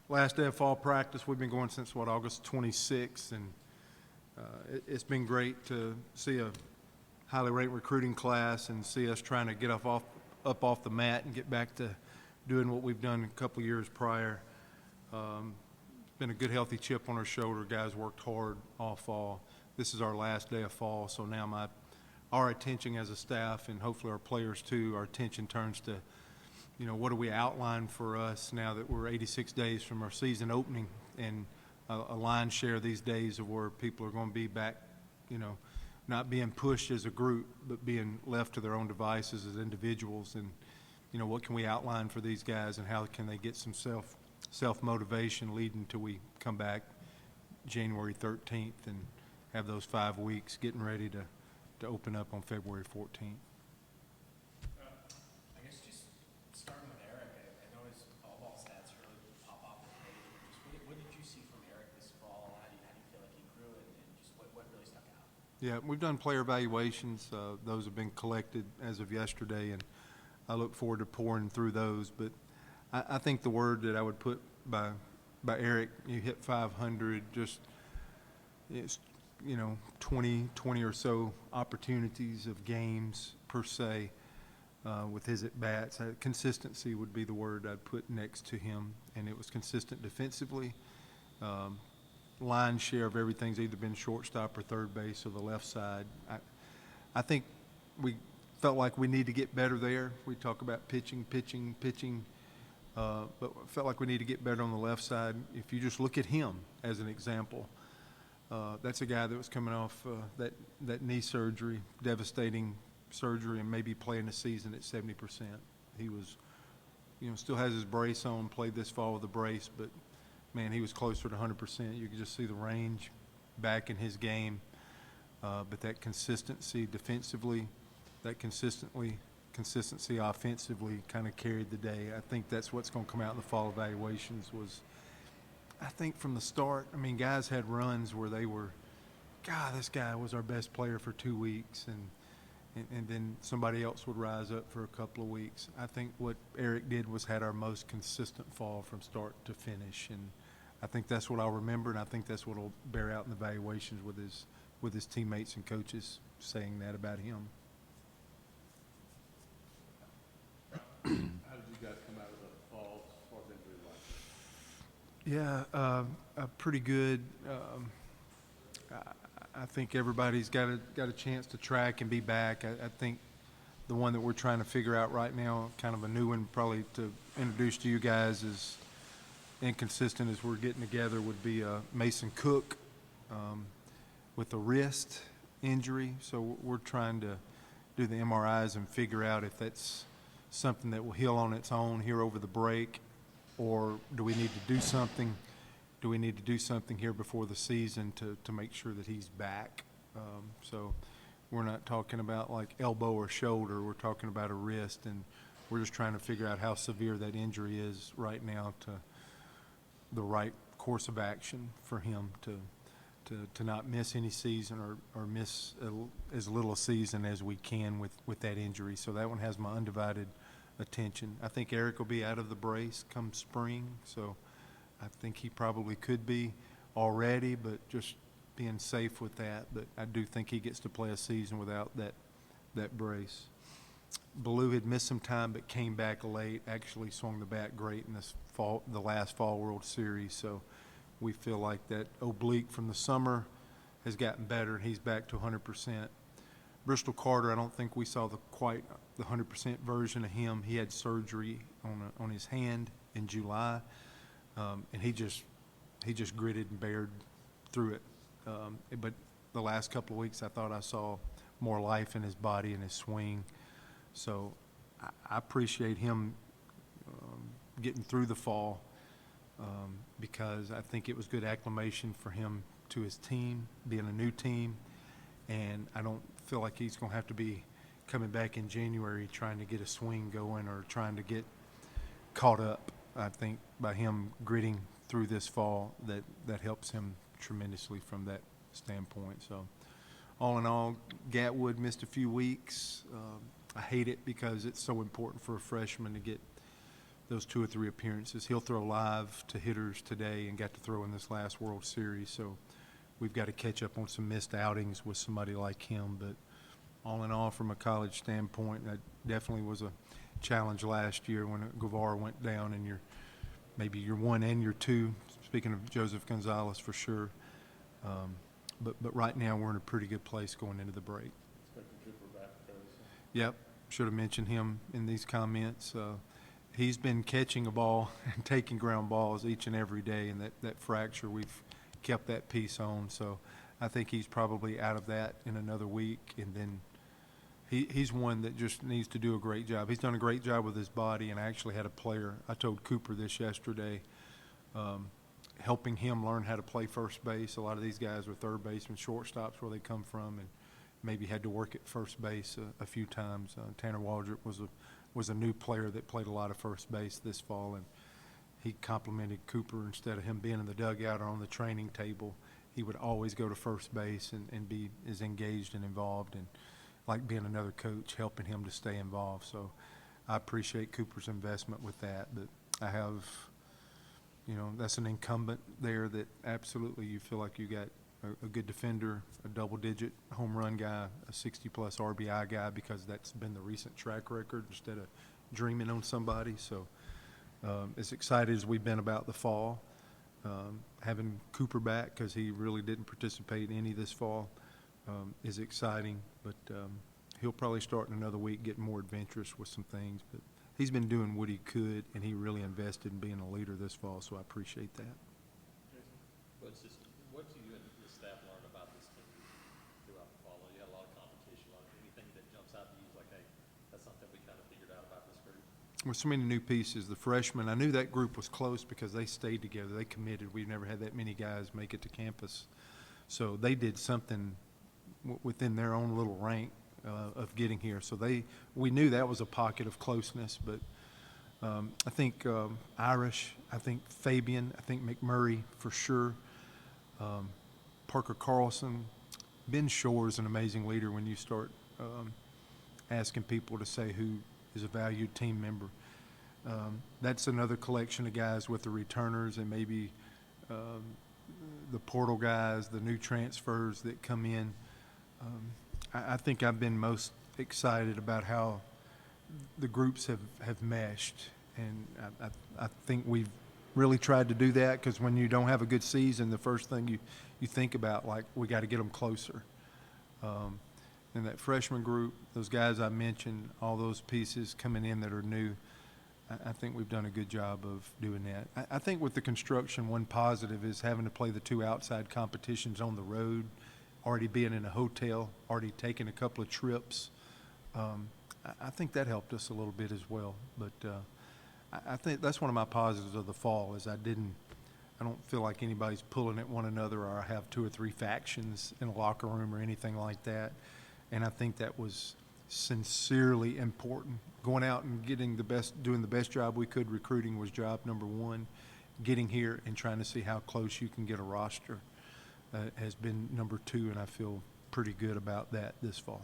last day of fall practice. We've been going since, August 26th, and it's been great to see a highly ranked recruiting class and see us trying to get up off the mat and get back to doing what we've done a couple of years prior. It's been a good, healthy chip on our shoulder. Guys worked hard all fall. This is our last day of fall, so now our attention as a staff, and hopefully our players too, our attention turns to, what do we outline for us now that we're 86 days from our season opening, and a lion's share of these days of where people are going to be back, not being pushed as a group, but being left to their own devices as individuals. And, what can we outline for these guys, and how can they get some self-motivation leading till we come back January 13th and have those 5 weeks getting ready to open up on February 14th. I guess just starting with Eric, I know his ball stats really pop off the page. What did you see from Eric this fall? How do you feel like he grew, and just what really stuck out? Yeah, we've done player evaluations. Those have been collected as of yesterday, and I look forward to pouring through those. But I think the word that I would put by Eric, you hit 500, just it's 20 or so opportunities of games per se with his at-bats. Consistency would be the word I'd put next to him, and it was consistent defensively. Line share of everything's either been shortstop or third base or the left side. I think we felt like we need to get better there. We talk about pitching, but felt like we need to get better on the left side. If you just look at him as an example, that's a guy that was coming off that knee surgery, devastating surgery, and maybe playing a season at 70%. He was, still has his brace on, played this fall with a brace, but, man, he was closer to 100%. You could just see the range back in his game. But that consistency defensively, that consistency offensively kind of carried the day. I think that's what's going to come out in the fall evaluations was, I think from the start, guys had runs where they were, God, this guy was our best player for 2 weeks, and then somebody else would rise up for a couple of weeks. I think what Eric did was had our most consistent fall from start to finish, and I think that's what I'll remember, and I think that's what will bear out in the evaluations with his teammates and coaches saying that about him. How did you guys come out of the fall as far as injury line? Yeah, pretty good. I think everybody's got a chance to track and be back. I think the one that we're trying to figure out right now, kind of a new one probably to introduce to you guys, is inconsistent as we're getting together, would be Mason Cook with a wrist injury. So we're trying to do the MRIs and figure out if that's something that will heal on its own here over the break, or do we need to do something? Do we need to do something here before the season to make sure that he's back? So we're not talking about like elbow or shoulder. We're talking about a wrist, and we're just trying to figure out how severe that injury is right now to the right course of action for him to not miss any season or miss as little a season as we can with that injury. So that one has my undivided attention. I think Eric will be out of the brace come spring, so I think he probably could be already, but just being safe with that. But I do think he gets to play a season without that brace. Ballou had missed some time but came back late, actually swung the bat great in the last fall World Series, so we feel like that oblique from the summer has gotten better, and he's back to 100%. Bristol Carter, I don't think we saw quite the 100% version of him. He had surgery on his hand in July, and he just gritted and bared through it. But the last couple of weeks, I thought I saw more life in his body and his swing. So I appreciate him getting through the fall. Because I think it was good acclimation for him to his team, being a new team, and I don't feel like he's going to have to be coming back in January trying to get a swing going or trying to get caught up. I think by him gritting through this fall, that helps him tremendously from that standpoint. So all in all, Gatwood missed a few weeks. I hate it because it's so important for a freshman to get those 2 or 3 appearances. He'll throw live to hitters today and got to throw in this last World Series. So we've got to catch up on some missed outings with somebody like him. But all in all, from a college standpoint, that definitely was a challenge last year when Guevara went down and maybe your 1 and your 2, speaking of Joseph Gonzalez for sure. But right now we're in a pretty good place going into the break. Expecting Cooper back fairly soon. Yep, should have mentioned him in these comments. He's been catching a ball and taking ground balls each and every day, and that fracture, we've kept that piece on. So I think he's probably out of that in another week, and then he's one that just needs to do a great job. He's done a great job with his body, and I actually had a player, I told Cooper this yesterday, helping him learn how to play first base. A lot of these guys are third basemen, shortstops where they come from, and maybe had to work at first base a few times. Tanner Waldrop was a new player that played a lot of first base this fall, and he complimented Cooper. Instead of him being in the dugout or on the training table, he would always go to first base and be as engaged and involved, and like being another coach, helping him to stay involved. So I appreciate Cooper's investment with that. But I have, that's an incumbent there that absolutely you feel like you got a good defender, a double-digit home run guy, a 60-plus RBI guy, because that's been the recent track record instead of dreaming on somebody. So as excited as we've been about the fall, having Cooper back, because he really didn't participate in any this fall, is exciting. But he'll probably start in another week getting more adventurous with some things. But he's been doing what he could, and he really invested in being a leader this fall, so I appreciate that. What do you and the staff learn about this team throughout the fall? You had a lot of competition on it. Anything that jumps out to you like, hey, that's something we kind of figured out about this group? With so many new pieces, the freshmen, I knew that group was close because they stayed together. They committed. We've never had that many guys make it to campus. So they did something within their own little rank of getting here. So we knew that was a pocket of closeness. But I think Irish, I think Fabian, I think McMurray for sure. Parker Carlson, Ben Shore is an amazing leader when you start asking people to say who is a valued team member. That's another collection of guys with the returners and maybe the portal guys, the new transfers that come in. I think I've been most excited about how the groups have meshed, and I think we've really tried to do that, because when you don't have a good season, the first thing you think about, like, we got to get them closer. And that freshman group, those guys I mentioned, all those pieces coming in that are new, I think we've done a good job of doing that. I think with the construction, one positive is having to play the 2 outside competitions on the road, already being in a hotel, already taking a couple of trips. I think that helped us a little bit as well. But I think that's one of my positives of the fall is I don't feel like anybody's pulling at one another, or I have 2 or 3 factions in a locker room or anything like that. And I think that was sincerely important. Going out and doing the best job we could recruiting was job number 1. Getting here and trying to see how close you can get a roster has been number 2, and I feel pretty good about that this fall.